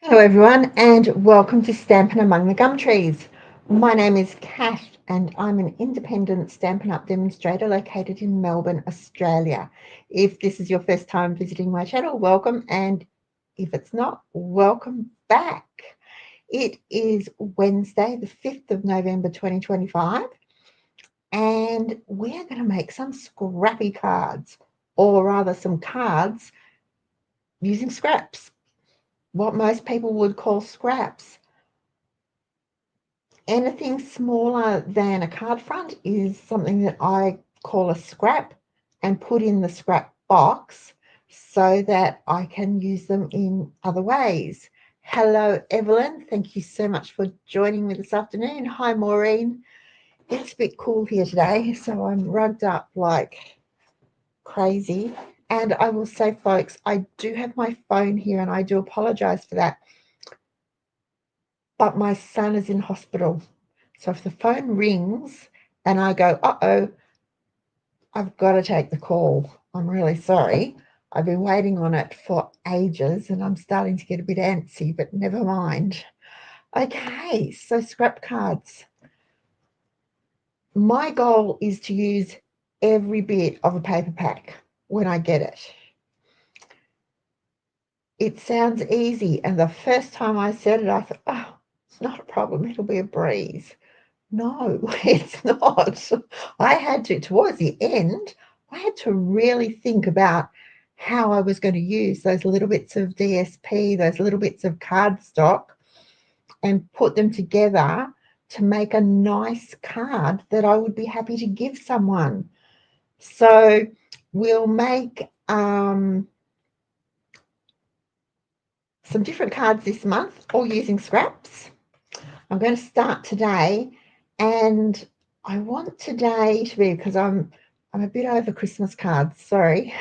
Hello everyone and welcome to Stampin' Among the Gum Trees. My name is Kat and I'm an independent Stampin' Up! Demonstrator located in Melbourne, Australia. If this is your first time visiting my channel, welcome, and if it's not, welcome back. It is Wednesday the 5th of November 2025 and we're going to make some scrappy cards, or rather some cards using scraps, what most people would call scraps. Anything smaller than a card front is something that I call a scrap and put in the scrap box so that I can use them in other ways. Hello, Evelyn. Thank you so much for joining me this afternoon. Hi, Maureen. It's a bit cool here today, so I'm rugged up like crazy. And I will say, folks, I do have my phone here and I do apologize for that. But my son is in hospital. So if the phone rings and I go, uh-oh, I've got to take the call. I'm really sorry. I've been waiting on it for ages and I'm starting to get a bit antsy, but never mind. Okay, so scrap cards. My goal is to use every bit of a paper pack when I get it. It sounds easy, and the first time I said it, I thought, oh, it's not a problem. It'll be a breeze. No, it's not. I had to, towards the end, I had to really think about how I was going to use those little bits of DSP, those little bits of cardstock, and put them together to make a nice card that I would be happy to give someone. So we'll make some different cards this month, all using scraps. I'm going to start today, and I want today to be, because I'm a bit over Christmas cards, sorry,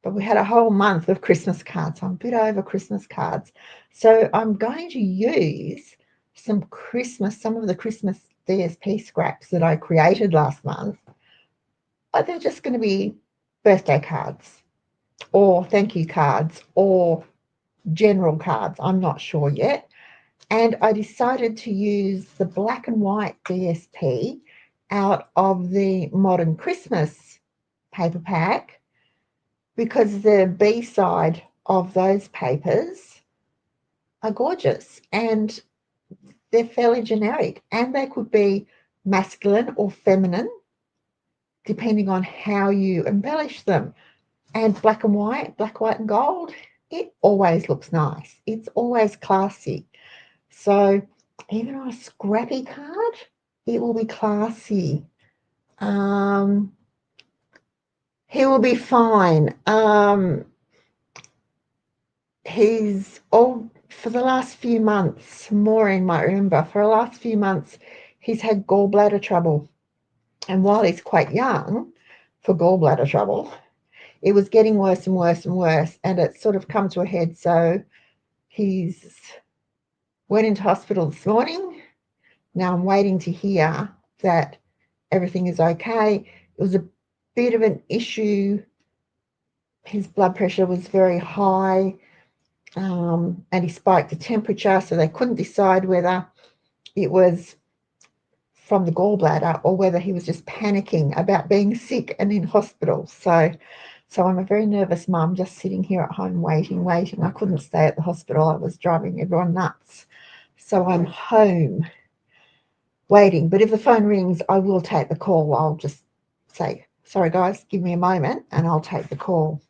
but we had a whole month of Christmas cards. I'm a bit over Christmas cards. So I'm going to use some of the Christmas DSP scraps that I created last month. But they're just going to be birthday cards or thank you cards or general cards. I'm not sure yet. And I decided to use the black and white DSP out of the Modern Christmas paper pack because the B side of those papers are gorgeous and they're fairly generic, and they could be masculine or feminine depending on how you embellish them. And black and white, and gold, it always looks nice. It's always classy. So even on a scrappy card, it will be classy. He will be fine. He's all for the last few months, Maureen might remember, for the last few months, he's had gallbladder trouble. And while he's quite young for gallbladder trouble, it was getting worse and worse and worse. And it's sort of come to a head. So he's went into hospital this morning. Now I'm waiting to hear that everything is okay. It was a bit of an issue. His blood pressure was very high, and he spiked the temperature, so they couldn't decide whether it was from the gallbladder or whether he was just panicking about being sick and in hospital. So I'm a very nervous mum, just sitting here at home waiting. I couldn't stay at the hospital. I was driving everyone nuts. So I'm home waiting. But if the phone rings, I will take the call. I'll just say, sorry, guys, give me a moment, and I'll take the call.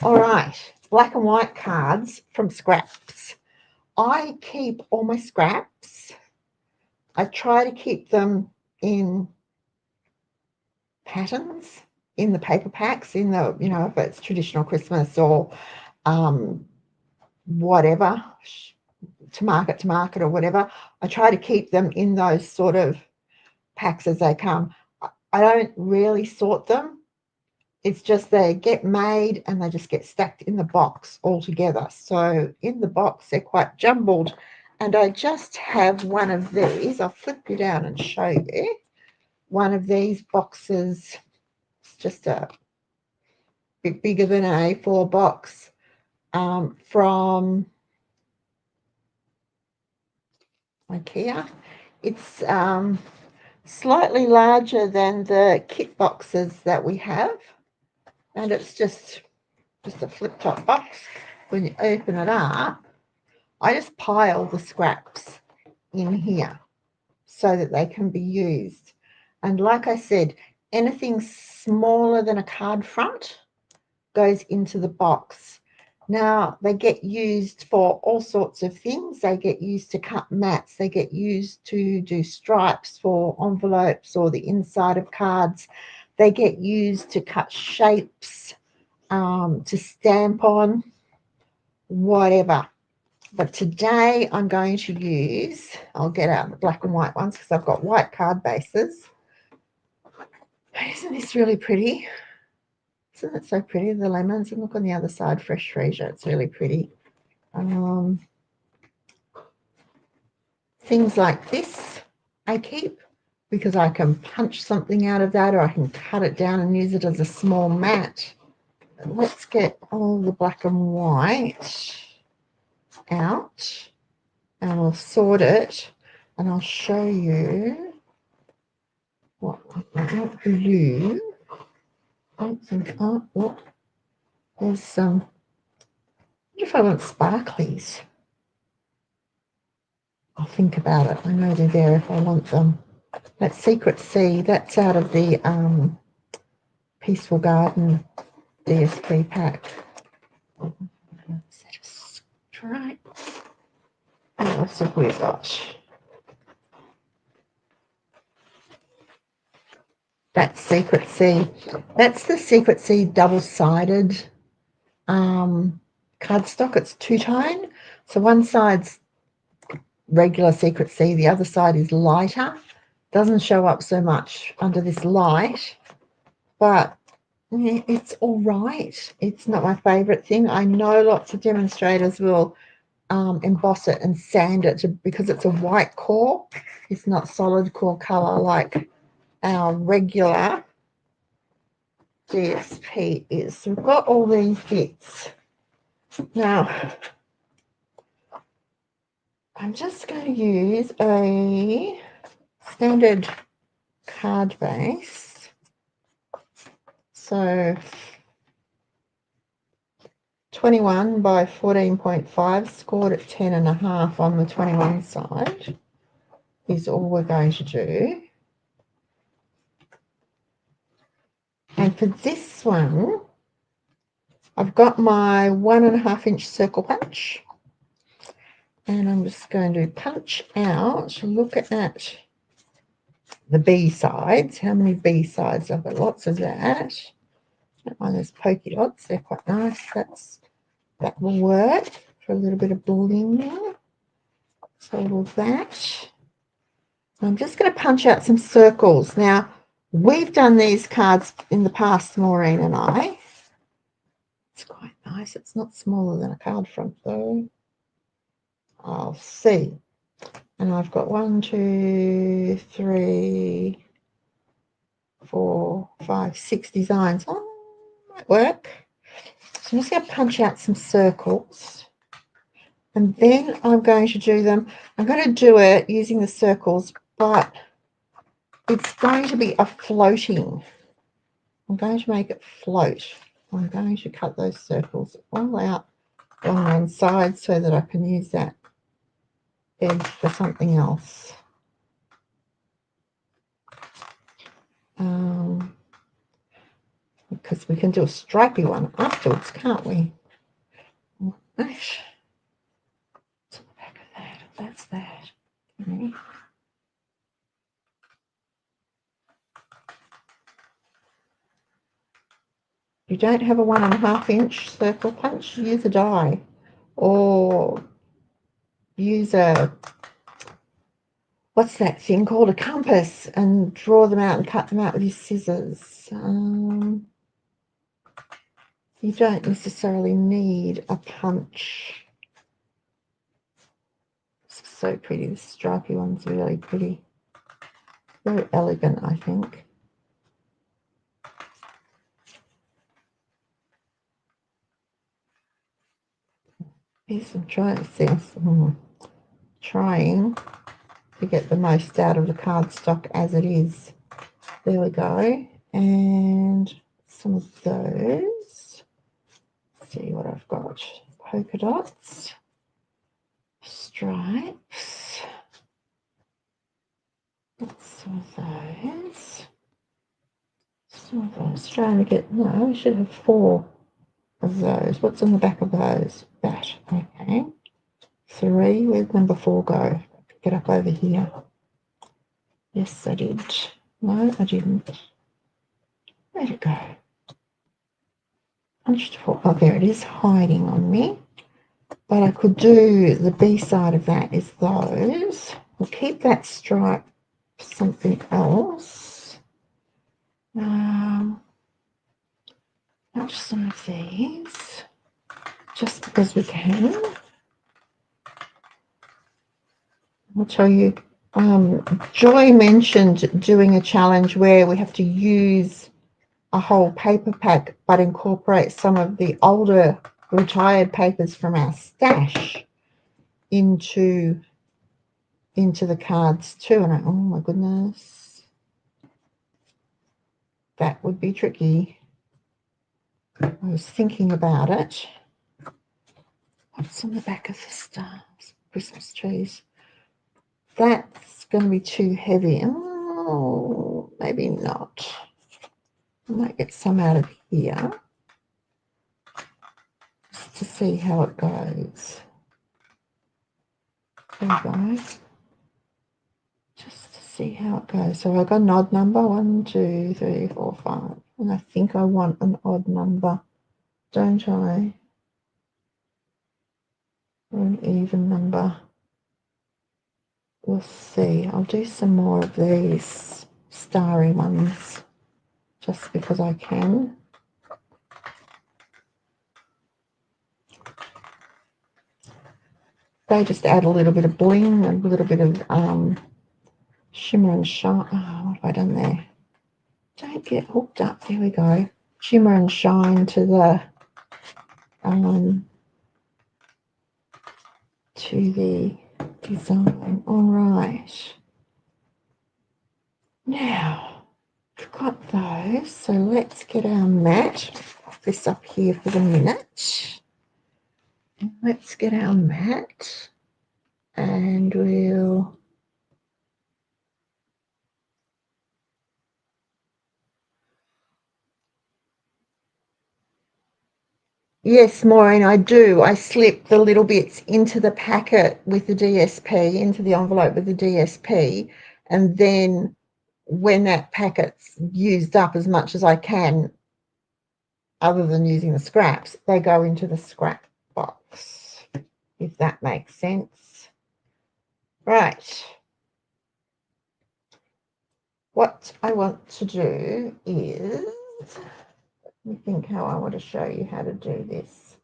All right, black and white cards from scraps. I keep all my scraps. I try to keep them in patterns in the paper packs, in the, if it's traditional Christmas or whatever, to market or whatever. I try to keep them in those sort of packs as they come. I don't really sort them. It's just they get made and they just get stacked in the box all together. So in the box, they're quite jumbled. And I just have one of these. I'll flip you down and show you. One of these boxes. It's just a bit bigger than an A4 box from IKEA. It's slightly larger than the kit boxes that we have, and it's just a flip-top box. When you open it up, I just pile the scraps in here so that they can be used. And like I said, anything smaller than a card front goes into the box. Now, they get used for all sorts of things. They get used to cut mats. They get used to do stripes for envelopes or the inside of cards. They get used to cut shapes, to stamp on, whatever. But today I'm going to use, I'll get out the black and white ones because I've got white card bases. Isn't this really pretty? Isn't it so pretty, the lemons? And look on the other side, fresh freesia. It's really pretty. Things like this I keep because I can punch something out of that, or I can cut it down and use it as a small mat. Let's get all the black and white out, and we'll sort it, and I'll show you what blue. Oh, there's some. I wonder if I want sparklies. I'll think about it. I know they're there if I want them. That's Secret Sea. That's out of the Peaceful Garden DSP pack. Is that a stripe? What else have we got? That's Secret Sea. That's the Secret Sea double-sided cardstock. It's two-tone. So one side's regular Secret Sea, the other side is lighter. Doesn't show up so much under this light, but it's all right. It's not my favorite thing. I know lots of demonstrators will emboss it and sand it because it's a white core. It's not solid core color like our regular DSP is. So we've got all these bits. Now, I'm just going to use a standard card base. So 21 by 14.5, scored at 10.5 on the 21 side is all we're going to do. And for this one, I've got my 1.5 inch circle punch. And I'm just going to punch out, look at the B sides. How many B sides? I've got lots of that. That one is polka dots. They're quite nice. That will work for a little bit of bling. So all of that. I'm just going to punch out some circles. Now, we've done these cards in the past, Maureen and I. It's quite nice. It's not smaller than a card front, though. I'll see. And I've got 1, 2, 3, 4, 5, 6 designs. Oh, might work. So I'm just going to punch out some circles. And then I'm going to do them. I'm going to do it using the circles, but it's going to be a floating. I'm going to make it float. I'm going to cut those circles all out on one side so that I can use that edge for something else. Because we can do a stripy one afterwards, can't we? Nice. To the back of that. That's that. Okay. You don't have a 1.5 inch circle punch, use a die, or use a, what's that thing called, a compass, and draw them out and cut them out with your scissors. You don't necessarily need a punch. It's so pretty. The stripy one's really pretty. Very elegant, I think. Yes, I'm trying to see. Trying to get the most out of the cardstock as it is. There we go. And some of those. Let's see what I've got. Polka dots, stripes. Some of those. Some of those. Trying to get, no, I should have 4 of those. What's on the back of those? That, okay. 3, where'd number 4 go? Get up over here. Yes, I did. No, I didn't. Where'd it go? Punched 4. Oh, there it is, hiding on me. But I could do the B side of that is those. We'll keep that stripe for something else. Not some of these, just because we can. I'll tell you, Joy mentioned doing a challenge where we have to use a whole paper pack but incorporate some of the older retired papers from our stash into the cards too. And oh my goodness, that would be tricky. I was thinking about it. What's on the back of the stars? Christmas trees. That's going to be too heavy. Oh, maybe not. I might get some out of here just to see how it goes. There we go. Just to see how it goes. So I've got an odd number. 1, 2, 3, 4, 5. And I think I want an odd number, don't I? Or an even number. We'll see. I'll do some more of these starry ones just because I can. They just add a little bit of bling, a little bit of shimmer and shine. Oh, what have I done there? Don't get hooked up. There we go. Shimmer and shine to the design. All right. Now, we've got those. So let's get our mat. Pop this up here for the minute. Let's get our mat and we'll yes, Maureen, I do. I slip the little bits into the packet with the DSP, into the envelope with the DSP, and then when that packet's used up as much as I can, other than using the scraps, they go into the scrap box, if that makes sense. Right. What I want to do is, let me think how I want to show you how to do this.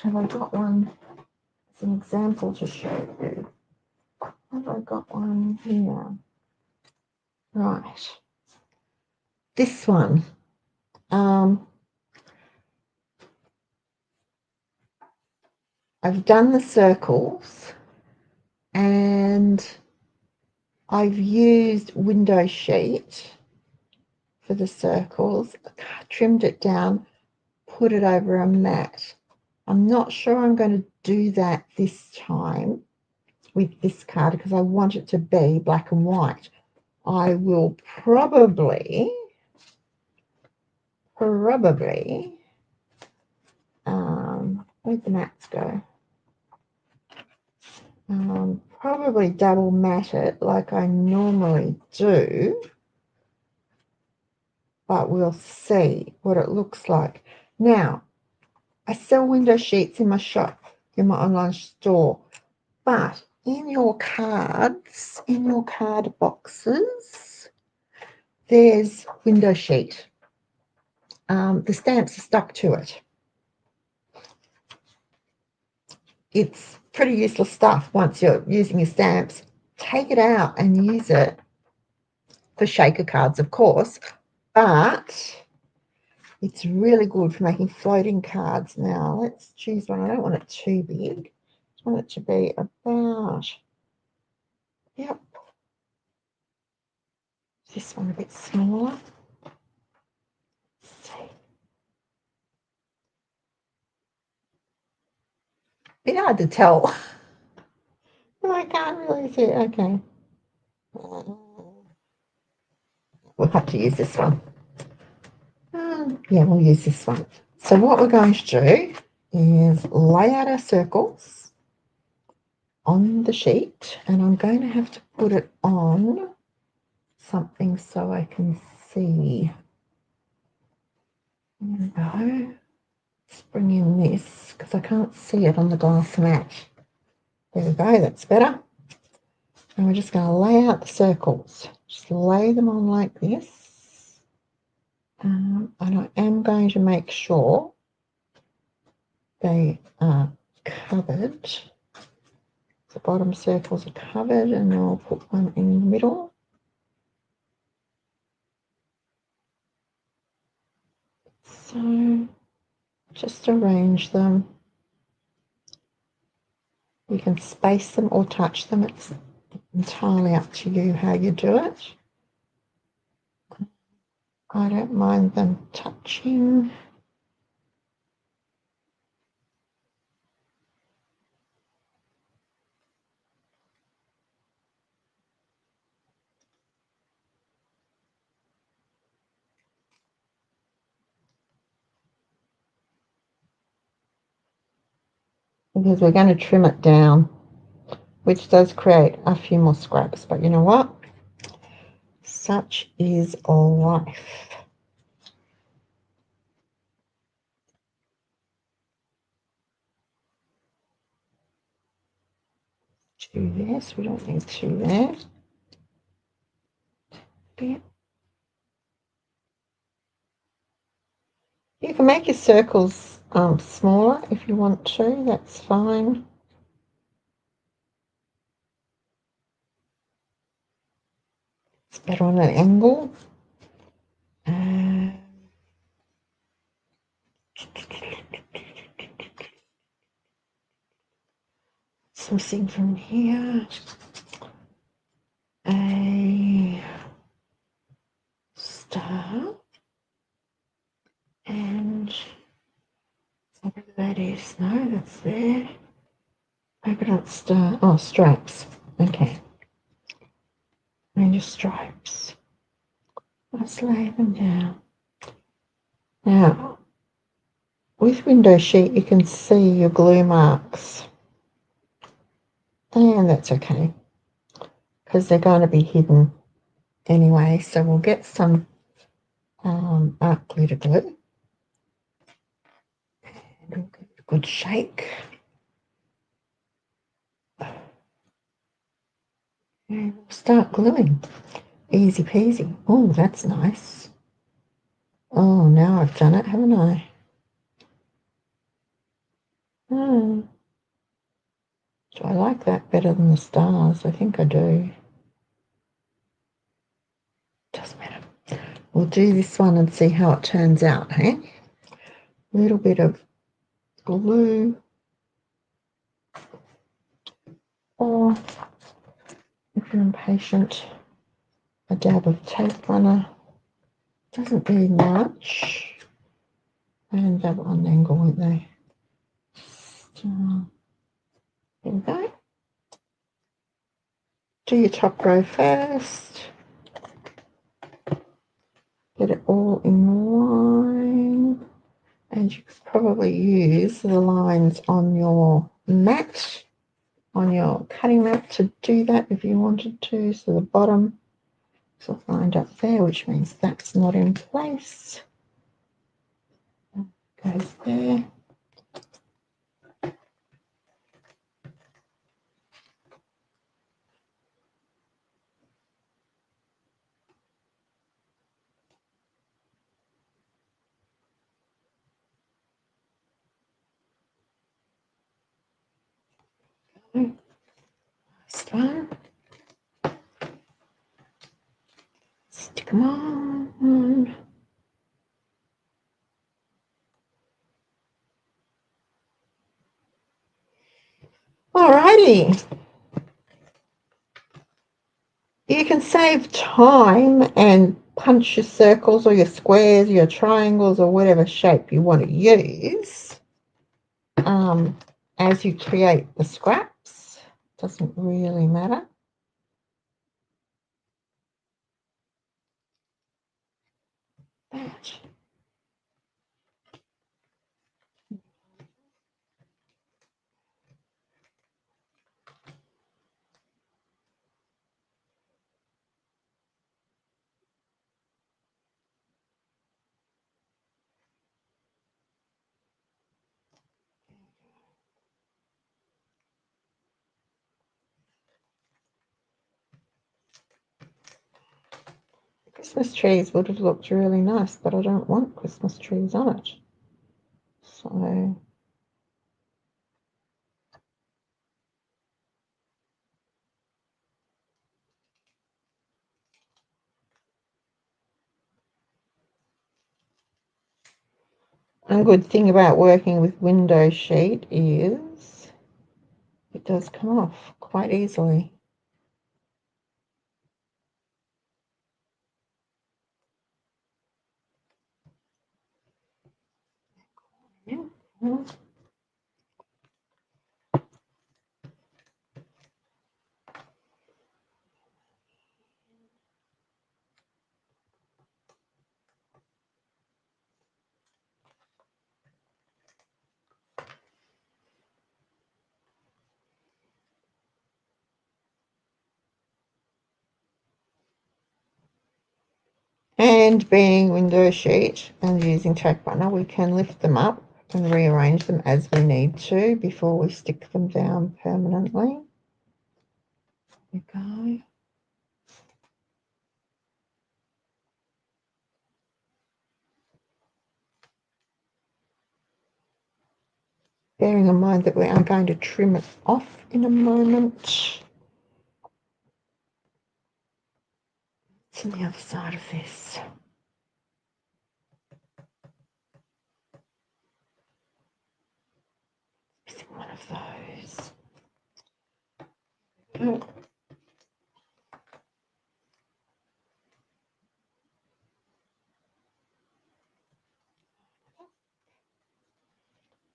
Have I got one as an example to show you? Have I got one here? Right. This one. I've done the circles and I've used window sheet for the circles, trimmed it down, put it over a mat. I'm not sure I'm going to do that this time with this card because I want it to be black and white. I will probably where'd the mats go? Probably double mat it like I normally do, but we'll see what it looks like. Now, I sell window sheets in my shop, in my online store, but in your cards, in your card boxes, there's window sheet. The stamps are stuck to it. It's pretty useless stuff once you're using your stamps. Take it out and use it for shaker cards, of course, but it's really good for making floating cards. Now, let's choose one. I don't want it too big. I want it to be about Yep. This one a bit smaller. Let's see. Bit hard to tell. I can't really see it. Okay. We'll have to use this one. Yeah, we'll use this one. So what we're going to do is lay out our circles on the sheet, and I'm going to have to put it on something so I can see. There we go. Let's bring in this because I can't see it on the glass mat. There we go, that's better. And we're just going to lay out the circles. Just lay them on like this. And I am going to make sure they are covered. The bottom circles are covered, and I'll put one in the middle. So just arrange them. You can space them or touch them. It's entirely up to you how you do it. I don't mind them touching. Because we're going to trim it down, which does create a few more scraps. But you know what? Such is life. Two there, so we don't need two there. There. You can make your circles smaller if you want to, that's fine. It's better on an angle. Something from here. A star. And whatever that is. No, that's there. Polka dot star. Oh, stripes. Okay. And your stripes. Let's lay them down. Now, with window sheet, you can see your glue marks. And that's okay, because they're going to be hidden anyway. So we'll get some art glitter glue. And we'll give it a good shake. And we'll start gluing. Easy peasy. Oh, that's nice. Oh, now I've done it, haven't I? Do I like that better than the stars? I think I do. Doesn't matter. We'll do this one and see how it turns out, hey? A little bit of glue. Or, if you're impatient, a dab of tape runner. Doesn't need much. And dab it on an angle, won't they? There we go. Do your top row first. Get it all in line. And you could probably use the lines on your mat, on your cutting mat, to do that if you wanted to. So the bottom is lined up there, which means that's not in place. Goes there. Last one. Stick them on. Alrighty. you can save time and punch your circles or your squares, your triangles, or whatever shape you want to use as you create the scraps. Doesn't really matter. That. Christmas trees would have looked really nice, but I don't want Christmas trees on it. So a good thing about working with window sheet is it does come off quite easily. Yeah. And being window sheet and using tack runner, we can lift them up and rearrange them as we need to before we stick them down permanently. There we go. Bearing in mind that we are going to trim it off in a moment. It's on the other side of this. Missing one of those. Oh.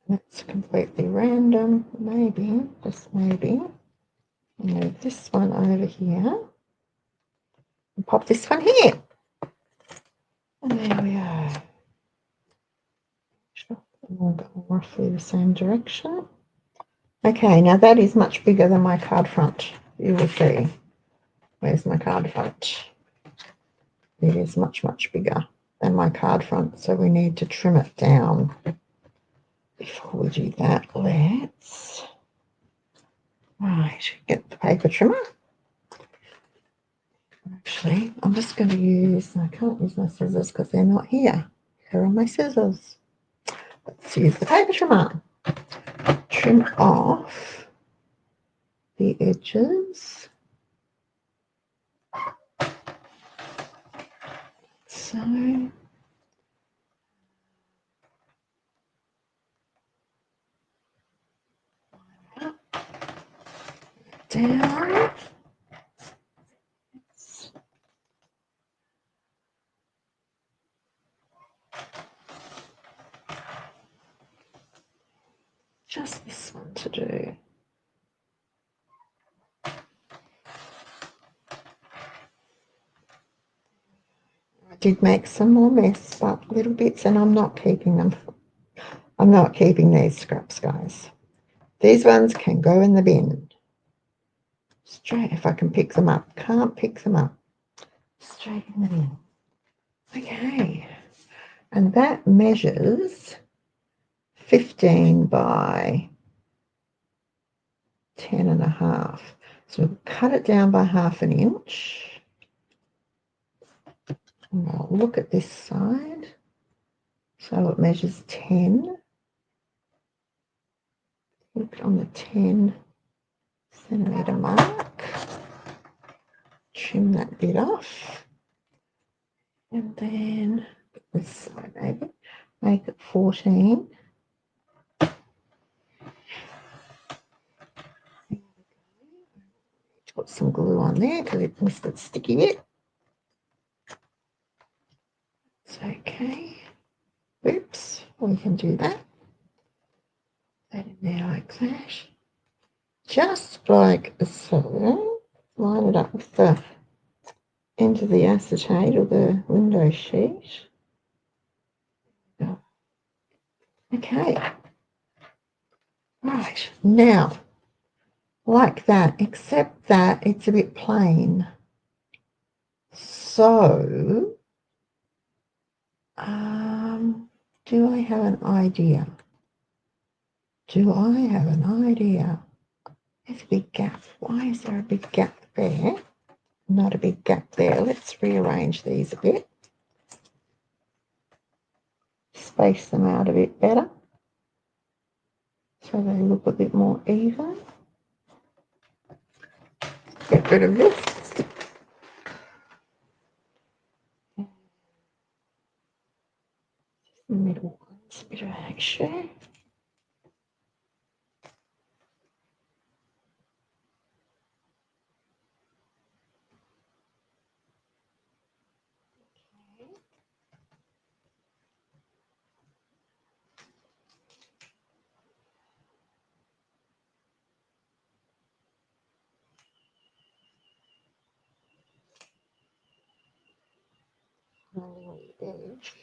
That's completely random, maybe, just maybe. Move this one over here and pop this one here. And there we are. We'll go roughly the same direction. Okay, now that is much bigger than my card front. You will see. Where's my card front? It is much, much bigger than my card front, so we need to trim it down. Before we do that, let's get the paper trimmer. Actually, I'm just going to use, I can't use my scissors because they're not here. Here are my scissors. Let's use the paper trimmer. Trim off the edges. So, down. Just this one to do. I did make some more mess, but little bits, and I'm not keeping them. I'm not keeping these scraps, guys. These ones can go in the bin. Straight, if I can pick them up. Can't pick them up. Straight in the bin. Okay. And that measures 15 by 10.5. So we'll cut it down by 1/2 inch. And I'll look at this side. So it measures 10. Look on the 10 centimetre mark. Trim that bit off. And then this side maybe. Make it 14. put some glue on there because it missed its sticky bit. It's okay. Oops, we can do that. That in there like that. Just like so. Line it up with the end of the acetate or the window sheet. Okay. Right, now, like that, except that it's a bit plain. So, do I have an idea? Do I have an idea? There's a big gap. Why is there a big gap there? Not a big gap there. Let's rearrange these a bit. Space them out a bit better so they look a bit more even. Get rid of this. The middle one's a bit of action. Along the edge.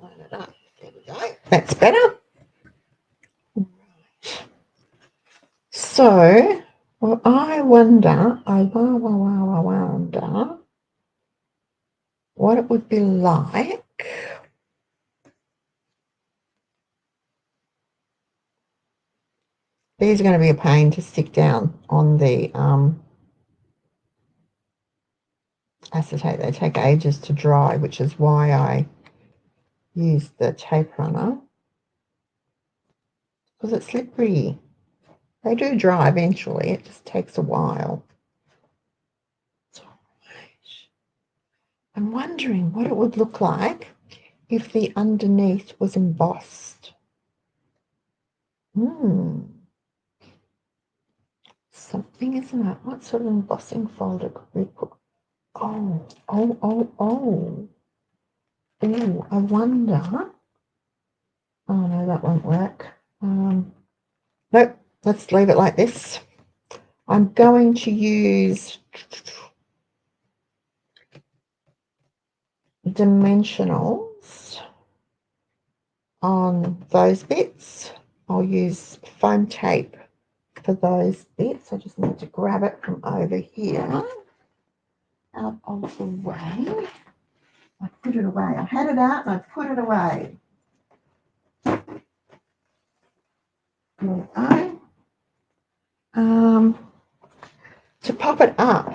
Line it up. There we go. That's better. Right. So, well, I wonder what it would be like these are going to be a pain to stick down on the acetate. They take ages to dry, which is why I use the tape runner, because it's slippery. They do dry eventually, it just takes a while. I'm wondering what it would look like if the underneath was embossed. Something, isn't it? What sort of embossing folder could we put? Oh, I wonder. Oh no, that won't work. Nope, let's leave it like this. I'm going to use dimensionals on those bits. I'll use foam tape for those bits. I just need to grab it from over here out of the way. I put it away. I had it out and I put it away. There we go. To pop it up,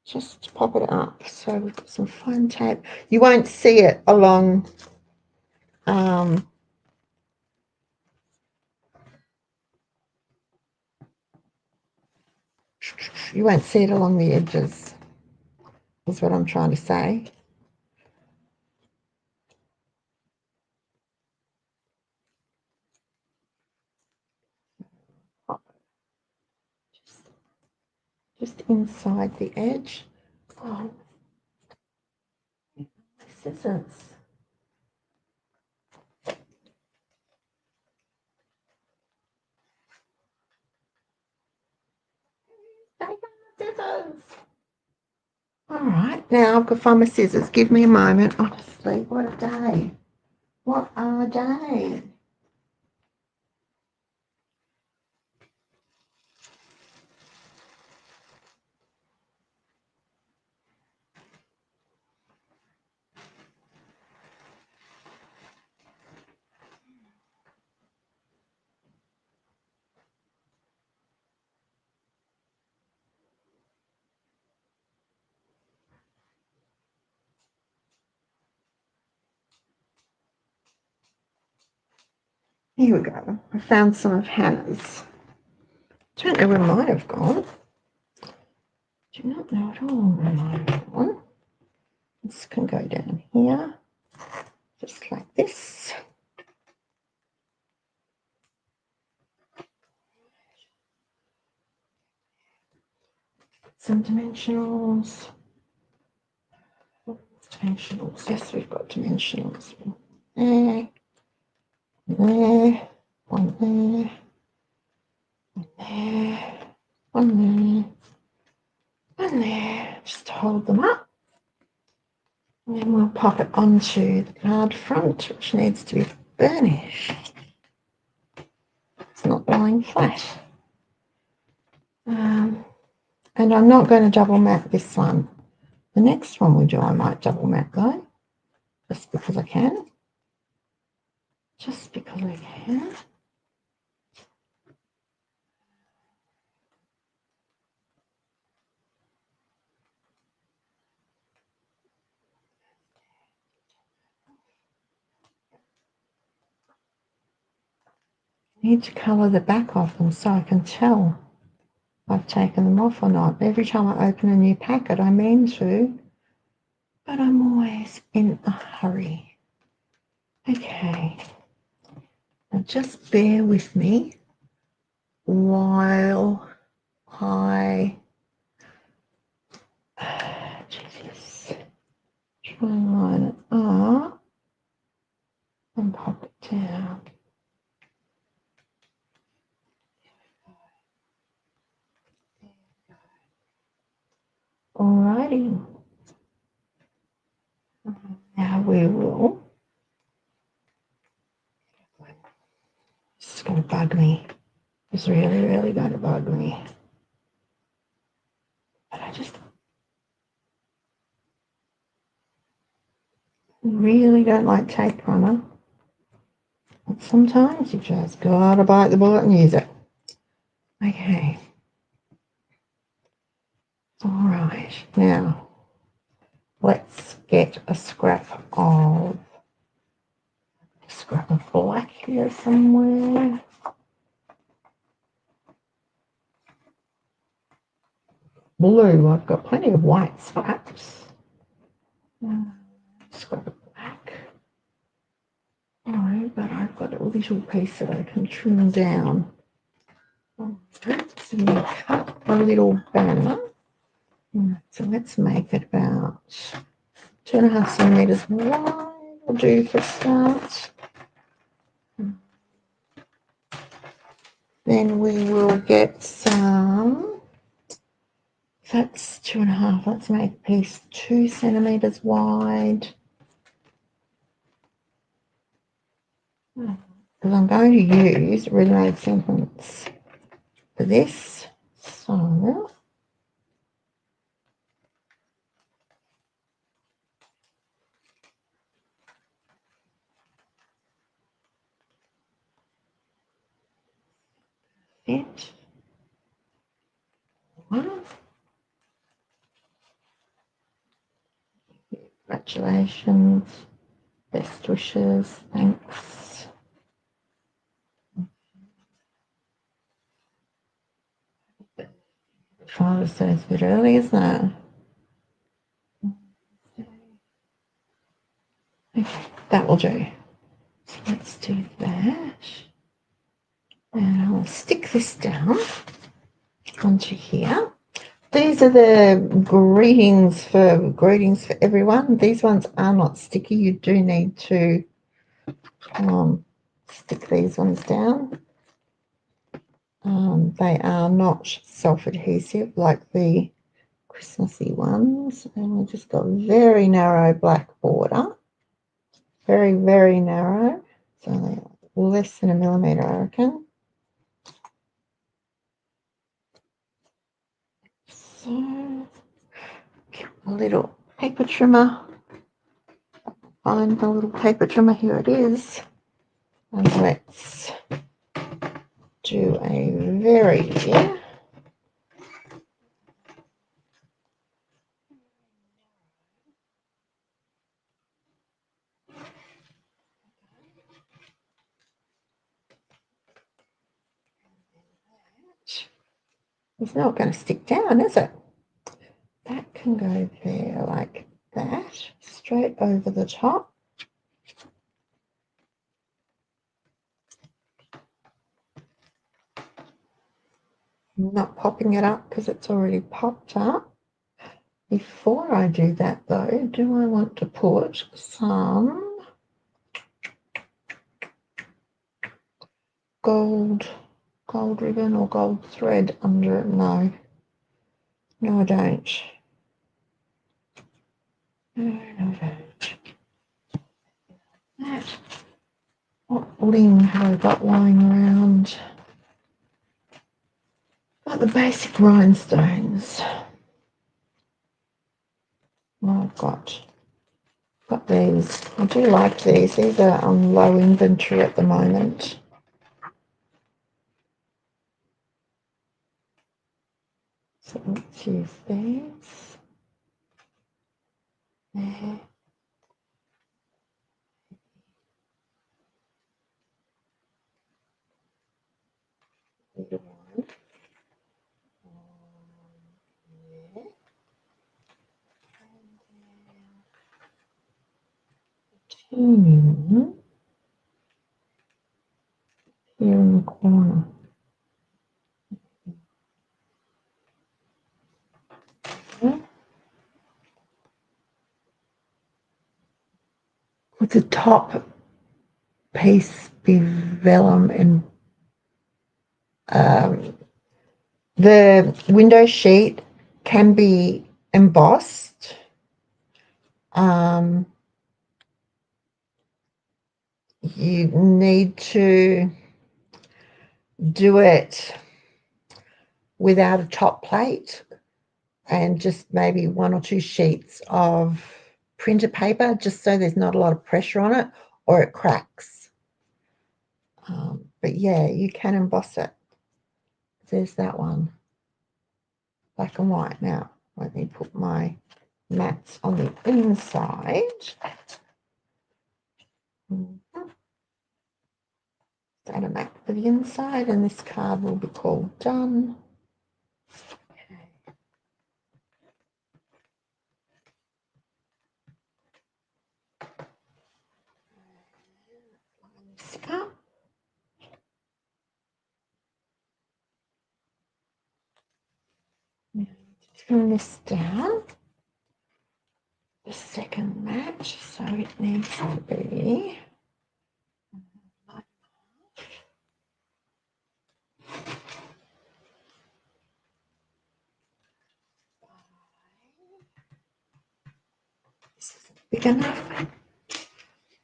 just to pop it up. So we've got some foam tape. You won't see it along you won't see it along the edges, is what I'm trying to say. Just inside the edge. Oh, scissors. Scissors. All right, now I've got to find my scissors. Give me a moment. Honestly, what a day. What a day. Here we go. I found some of Hannah's. Don't know where mine have gone. Do not know at all where mine have gone. This can go down here, just like this. Dimensionals. Dimensionals. Yes, we've got dimensionals. There. There. One there. One there. One there. One there. Just hold them up. And then we'll pop it onto the card front, which needs to be burnished. It's not lying flat. And I'm not going to double mat this one. The next one we do, I might double mat though, just because I can. Just because I can. I need to colour the back of them so I can tell if I've taken them off or not. Every time I open a new packet, I mean to, but I'm always in a hurry. Okay, now just bear with me while I Jesus, try and line it up and pop it down. Alrighty. Now we will. This is going to bug me. It's really, really going to bug me. But I just really don't like tape runner. But sometimes you just gotta bite the bullet and use it. Okay. Alright, now let's get a scrap of black here somewhere. Blue, I've got plenty of white scraps. Scrap of black. No, but I've got a little piece that I can trim down. So we cut a little banner. So let's make it about 2.5 centimetres wide. Will do for start. Then we will get some. That's 2.5. Let's make a piece 2 centimetres wide. Because I'm going to use ready-made sentiments for this. So fit one. Congratulations. Best wishes. Thanks. Father's Day is a bit early, isn't it? Okay, that will do. So let's do that. And I'll stick this down onto here. These are the greetings for everyone. These ones are not sticky. You do need to stick these ones down. They are not self-adhesive like the Christmassy ones. And we just got a very narrow black border. Very, very narrow. So less than 1 millimetre, I reckon. So a little paper trimmer. Find the little paper trimmer. Here it is. And let's do a very it's not going to stick down, is it? That can go there like that, straight over the top. I'm not popping it up because it's already popped up. Before I do that though, do I want to put some gold ribbon or gold thread under it? No, I don't. No, I don't. That. What bling have I got lying around? Got the basic rhinestones. Oh, I've got these. I do like these. These are on low inventory at the moment. So let's use these. There. One. There. And here in the corner. Would the top piece be vellum and the window sheet can be embossed. You need to do it without a top plate and just maybe 1 or 2 sheets of printer paper, just so there's not a lot of pressure on it or it cracks. But yeah, you can emboss it. There's that one, black and white. Now let me put my mats on the inside. Add a mat for the inside, and this card will be called Done. Okay. Line this up. Now turn this down. The second match, so it needs to be this isn't big enough.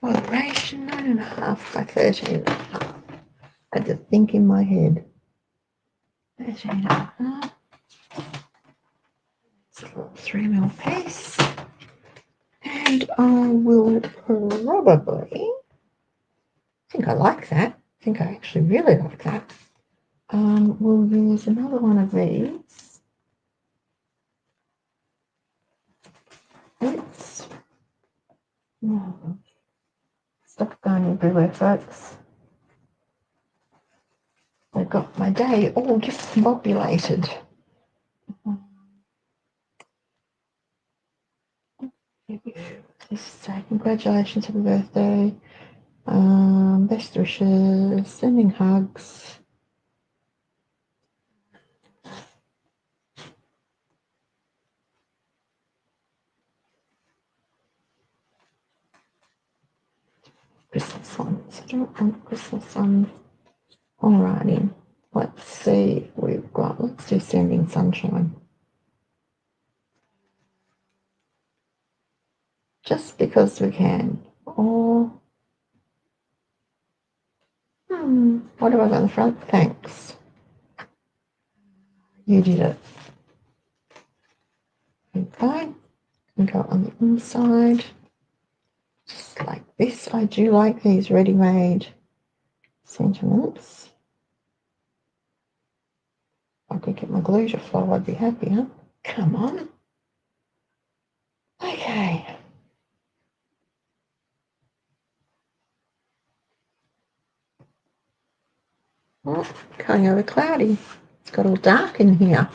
Moderation 9.5 by 13.5. I had to think in my head. 13.5. It's a little 3mm piece. And I will probably, I think I like that. I think I actually really like that. We'll use another one of these. It's stuff going everywhere, folks. I got my day all discombobulated. This say congratulations, happy birthday. Best wishes, sending hugs. Christmas ones. I don't want Christmas ones. Alrighty. Let's see what we've got. Let's do sending sunshine. Just because we can. Or what have I got on the front? Thanks. You did it. Okay. And go on the inside. Just like this. I do like these ready-made sentiments. If I could get my glue to flow, I'd be happy, huh? Come on. Okay. Oh, going over cloudy. It's got all dark in here.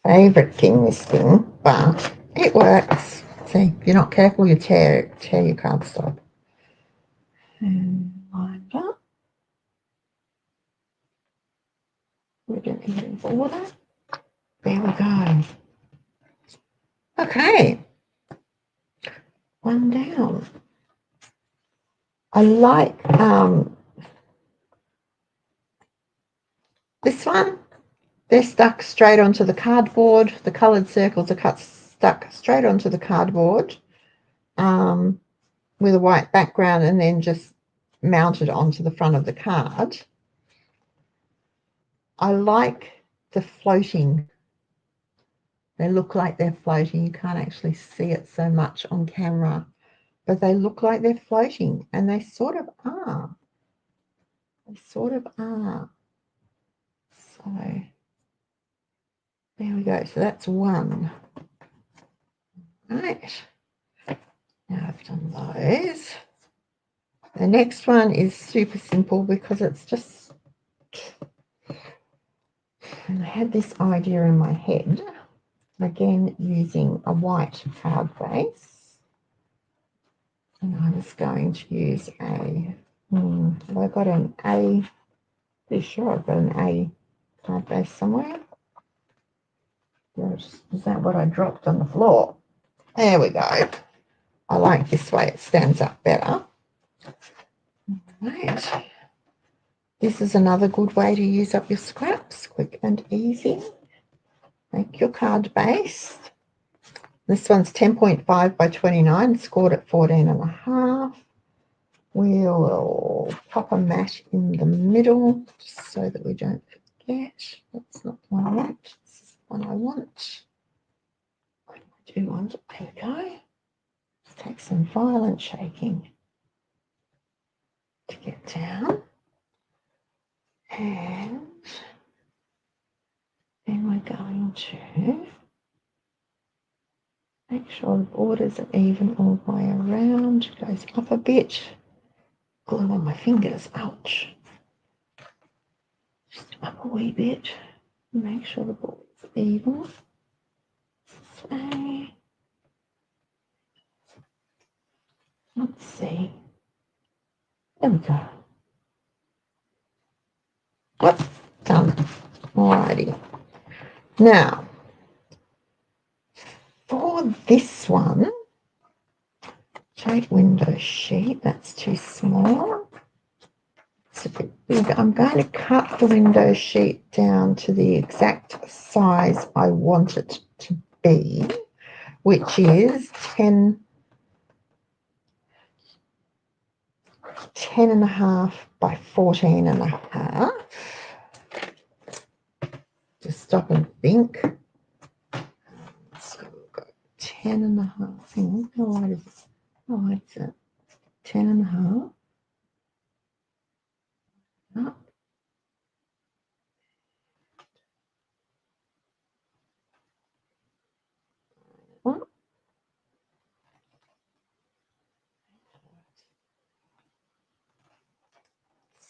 favourite thing, this thing, but it works. See, if you're not careful, you tear your cardstock. And like that. We don't even border. There we go. Okay. One down. I like this one. They're stuck straight onto the cardboard. The coloured circles are stuck straight onto the cardboard with a white background and then just mounted onto the front of the card. I like the floating. They look like they're floating. You can't actually see it so much on camera, but they look like they're floating, and they sort of are. They sort of are. So there we go. So that's one. Right. Now I've done those. The next one is super simple because it's just, and I had this idea in my head, again using a white card base, and I was going to use a, have I got an A, pretty sure I've got an A card base somewhere. Is that what I dropped on the floor? There we go. I like this way, it stands up better. Right. This is another good way to use up your scraps, quick and easy. Make your card base. This one's 10.5 by 29, scored at 14.5. We will pop a mat in the middle just so that we don't forget. That's not the one I want. This is the one I want. I do want it. There we go. Just take some violent shaking to get down. And then we're going to make sure the borders are even all the way around. It goes up a bit. Glue on my fingers. Ouch. Just up a wee bit. Make sure the borders are even. So, let's see. There we go. Whoops, done. Alrighty. Now, for this one, shade window sheet, that's too small. It's a bit big. I'm going to cut the window sheet down to the exact size I want it to be, which is 10.5 by 14.5. Just stop and think. So we've got 10.5. Hang on, how wide is it? How wide is it? 10.5. Up.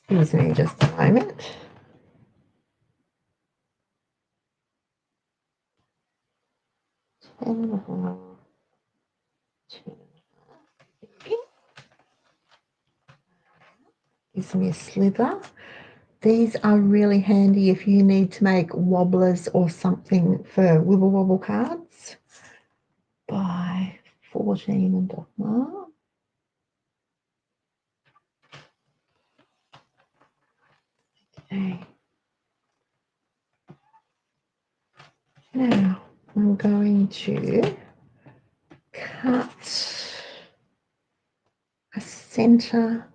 Excuse me just a moment. Gives me a slither. These are really handy if you need to make wobblers or something for Wibble Wobble cards. By 14.5. Okay. Now I'm going to cut a center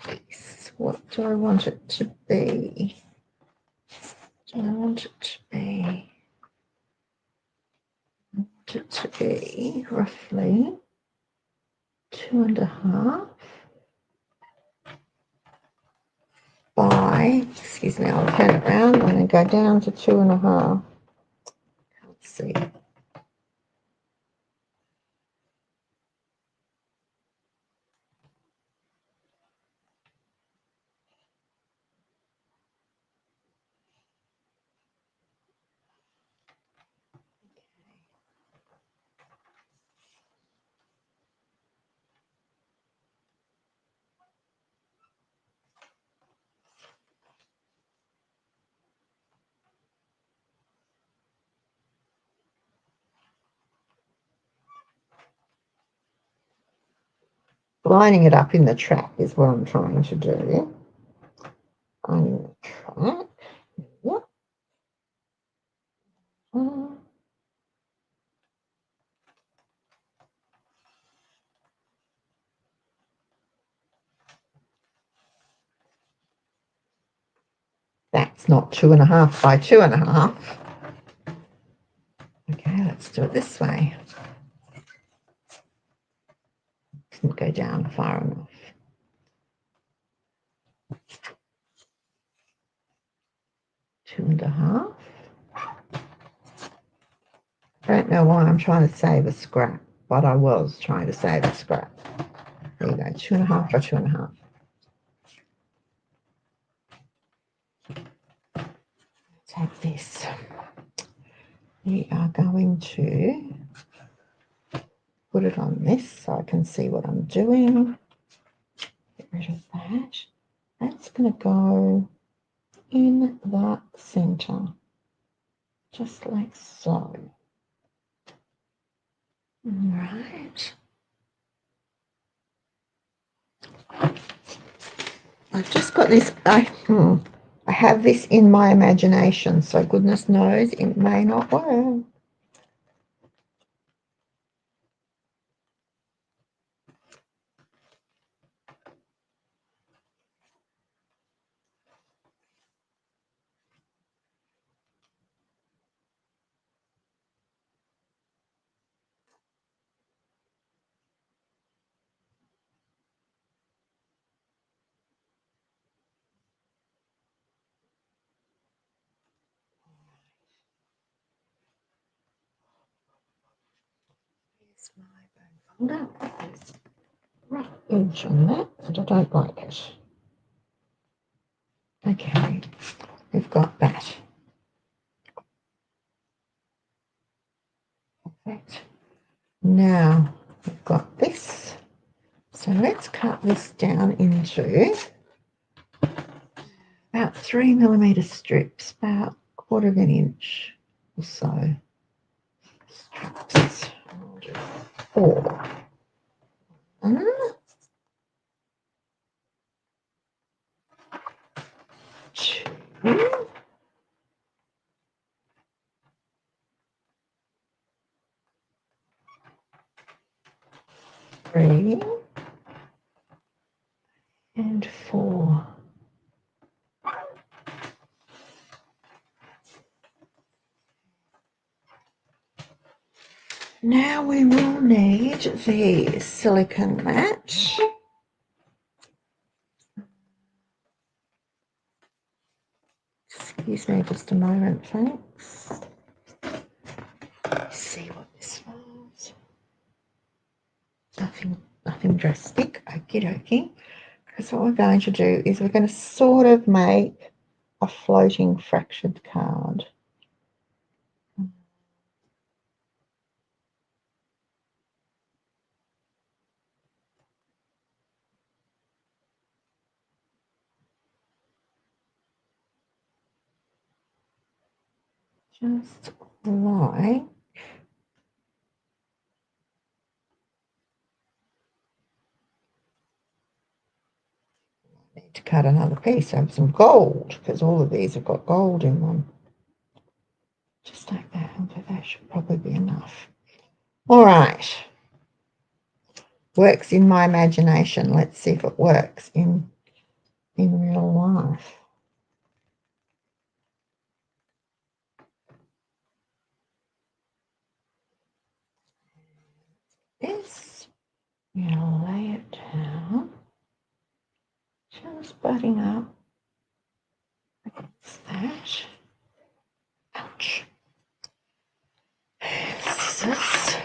piece. What do I want it to be? Do I want it to be? I want it to be roughly 2.5 by, excuse me, I'll turn it around and then go down to 2.5. Let's see. lining it up in the track is what I'm trying to do. On the track. Yep. That's not 2.5 by 2.5. Okay, let's do it this way. Didn't go down far enough. 2.5. I don't know why I'm trying to save a scrap, but I was trying to save a scrap. There you go, 2.5 by 2.5. Take this. We are going to put it on this so I can see what I'm doing. Get rid of that. That's going to go in the center, just like so. Right. I've just got this. I have this in my imagination, so goodness knows it may not work. Here's my bone folder. There's a rough edge on that, and I don't like it. Okay, we've got that. Perfect. Now we've got this. So let's cut this down into about 3mm strips, about 1/4 of an inch or so. Strips. I'll do 4. 1, 2, 3, and 4. Now we will need the silicone mat. Excuse me just a moment, thanks. Let's see what this was. Nothing drastic, okie dokie. Because what we're going to do is we're going to sort of make a floating fractured card. Just like I need to cut another piece of some gold because all of these have got gold in them. Just like that, and that should probably be enough. All right. Works in my imagination. Let's see if it works in real life. This, I'm going to lay it down, just butting up against that. Ouch. Scissors.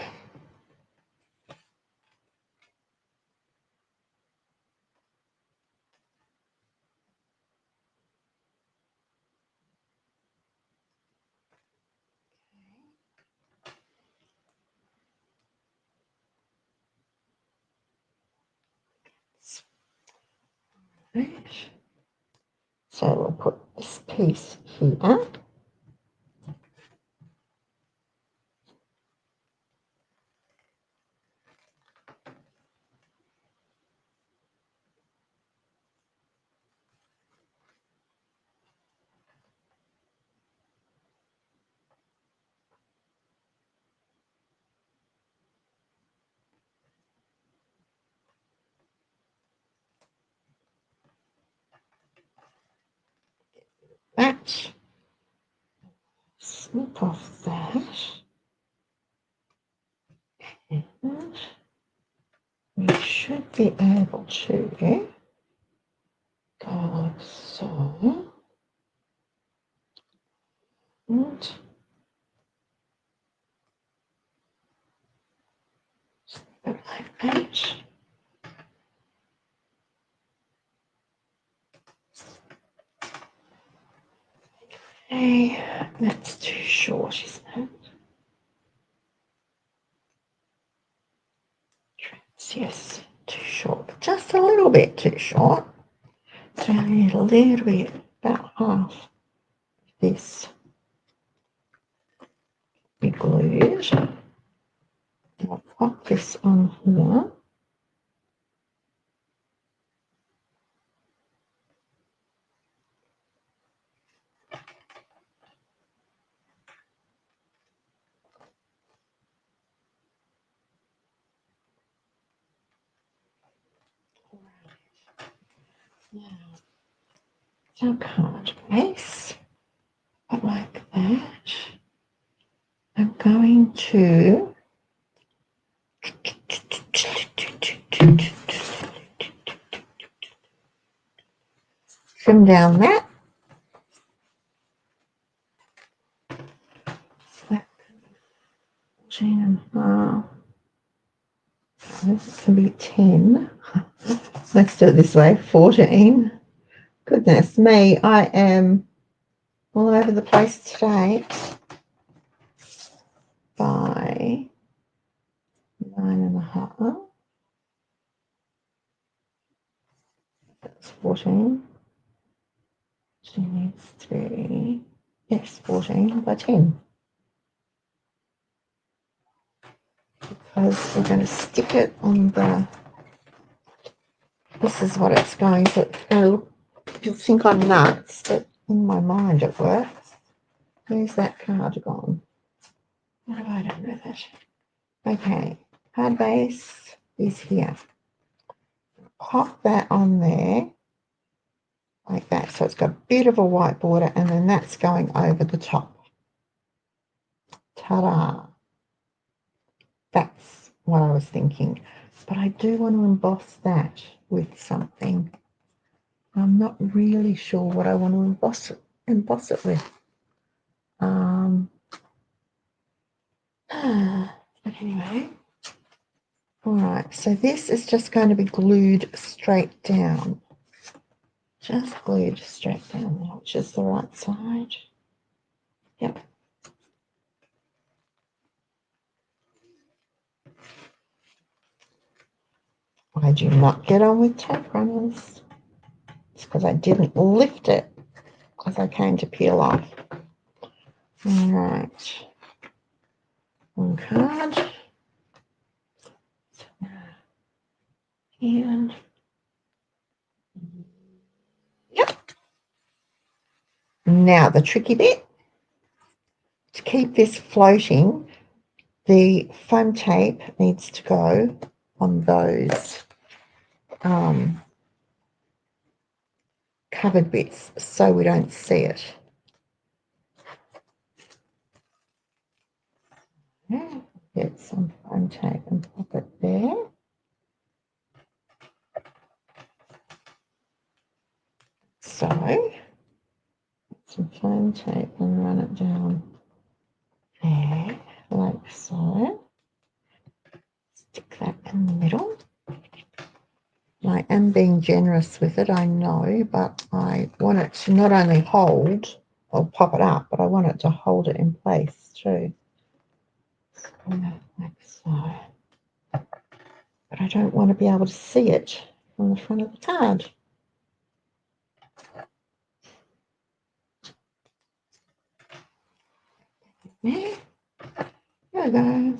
Right. So we'll put this piece here. that. Snip off that. And we should be able to go like so. And snip it like that. Okay, that's too short, isn't it? Yes, too short, just a little bit too short. So I need a little bit, about half of this be glued. I'll pop this on here. Now, our card base, but like that. I'm going to trim down that. That 14 and a half. This can be 10. Let's do it this way. 14. Goodness me, I am all over the place today. By 9.5. That's 14. She needs 3. Yes, 14 by 10. Because we're going to stick it on the. This is what it's going to. It's going to look, you'll think I'm nuts, but in my mind it works. Where's that card gone? What have I done with it? Okay, card base is here. Pop that on there like that. So it's got a bit of a white border, and then that's going over the top. Ta-da! That's what I was thinking. But I do want to emboss that with something. I'm not really sure what I want to emboss it with. But anyway, all right, so this is just going to be glued straight down. Just glued straight down there, which is the right side. Yep. Why do you not get on with tape runners? It's because I didn't lift it as I came to peel off. All right. One card. And yep. Now the tricky bit, to keep this floating, the foam tape needs to go on those covered bits so we don't see it. Get some foam tape and pop it there. So, some foam tape and run it down there, like so. Stick that in the middle. I am being generous with it, I know, but I want it to not only hold or pop it up, but I want it to hold it in place too. Like so. But I don't want to be able to see it on the front of the card. There we go.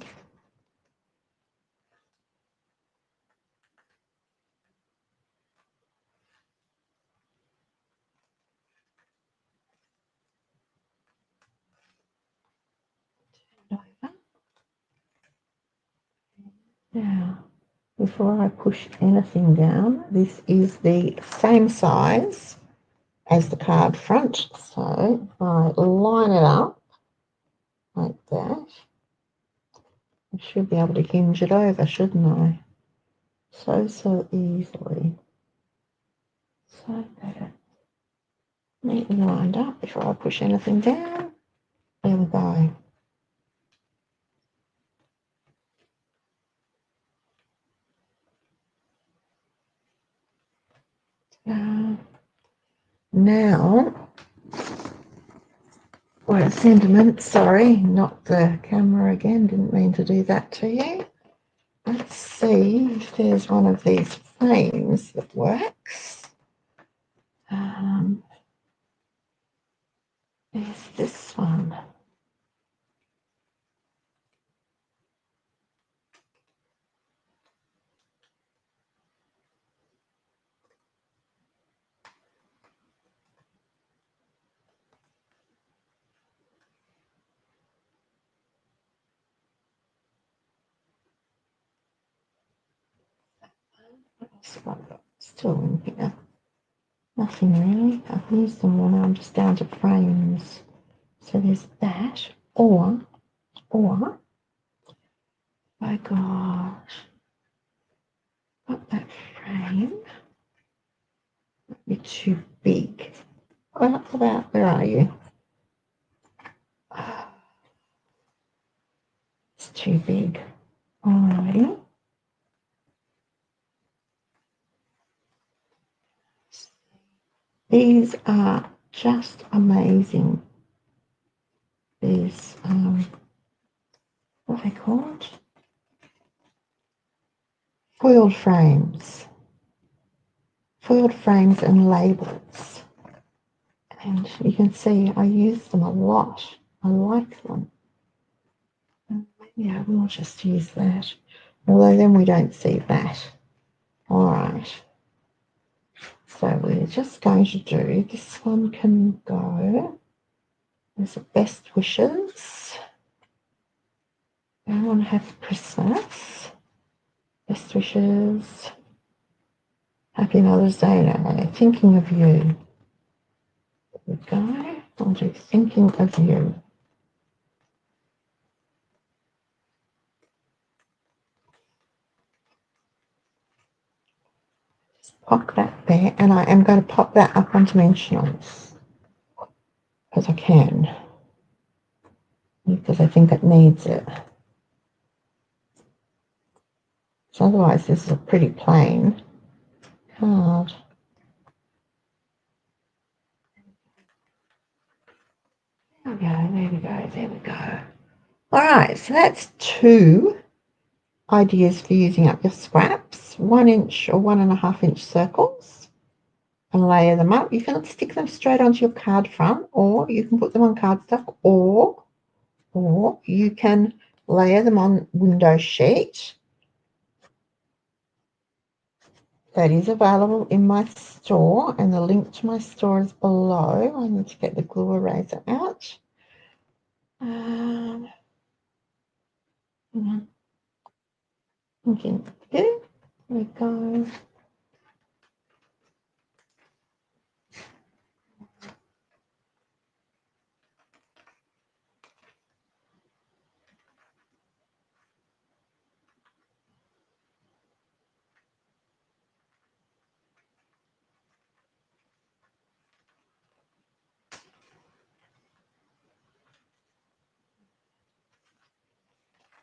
Now, before I push anything down, this is the same size as the card front. So if I line it up like that, I should be able to hinge it over, shouldn't I? So easily. So that neatly lined up before I push anything down. There we go. Now, well, sentiment, sorry, not the camera again, didn't mean to do that to you. Let's see if there's one of these frames that works. There's this one. Still in here. Nothing really. I've used them all now. I'm just down to frames. So there's that. Or, my gosh, got that frame. You're too big. Well, about, where are you? It's too big. Alrighty. These are just amazing. These, what are they called? Foiled frames. Foiled frames and labels. And you can see I use them a lot. I like them. Maybe I will just use that. Although then we don't see that. Alright. So we're just going to do, this one can go. There's a best wishes. I want to have Christmas. Best wishes. Happy Mother's Day today. Thinking of you. There we go. I'll do thinking of you. Just pop that there, and I am going to pop that up on dimensionals because I can. Because I think it needs it. So otherwise, this is a pretty plain card. There we go, there we go, there we go. All right, so that's 2 ideas for using up your scraps. 1 inch or 1.5 inch circles and layer them up. You can stick them straight onto your card front, or you can put them on cardstock, or you can layer them on window sheet. That is available in my store, and the link to my store is below. I need to get the glue eraser out. Okay, there we go.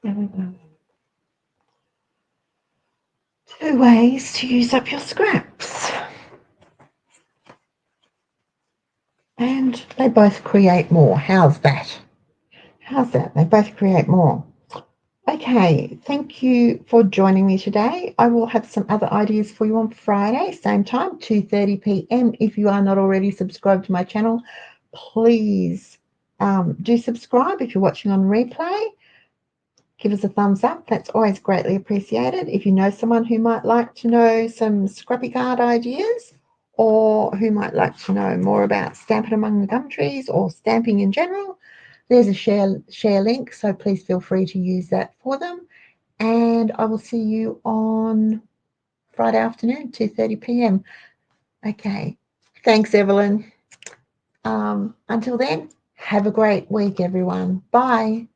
There we go. 2 ways to use up your scraps. And they both create more. How's that? How's that? They both create more. Okay, thank you for joining me today. I will have some other ideas for you on Friday, same time, 2:30 p.m. If you are not already subscribed to my channel, please do subscribe. If you're watching on replay, give us a thumbs up. That's always greatly appreciated. If you know someone who might like to know some scrappy card ideas, or who might like to know more about Stampin' Among the Gum Trees or stamping in general, there's a share link, so please feel free to use that for them. And I will see you on Friday afternoon, 2:30 p.m. Okay. Thanks, Evelyn. Until then, have a great week, everyone. Bye.